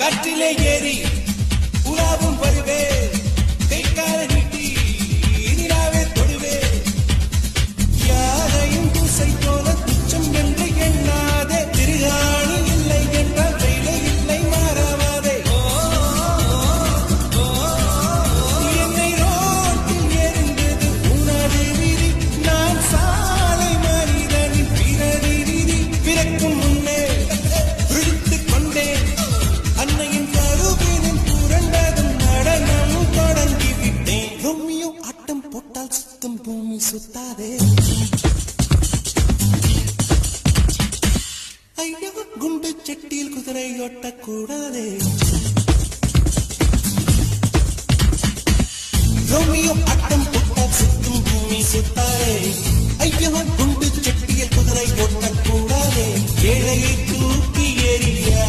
காற்றிலே ஏறி உலாவும் வருவே கைக்கால நீட்டி நீராவே தொடுவே யாரையும் பூசை போல துச்சம் என்று எண்ணாதே திருகாணி இல்லை என்றால் வேலை இல்லை மாறாவாதே என்னை ரோட்டில் எரிந்தது உனது விதி நான் சாலை மனிதனின் பிறதி விதி பிறக்கும் முன்னே விழித்துக் கொண்டேன் அன்னையின் கருவினின் புரண்டதும் நடனம் தொடங்கிவிட்டேன் ரோமியோ ஆட்டம் போட்டால் சுத்தம் பூமி சுத்தாதே ஐயோ குண்டு செட்டியில் குதிரை ஓட்டக்கூடாதே ரோமியோ ஆட்டம் போட்டால் சுத்தம் பூமி சுத்தாதே ஐயோ குண்டு செட்டியில் குதிரை ஓட்டக்கூடாதே ஏழையை தூக்கி எறியா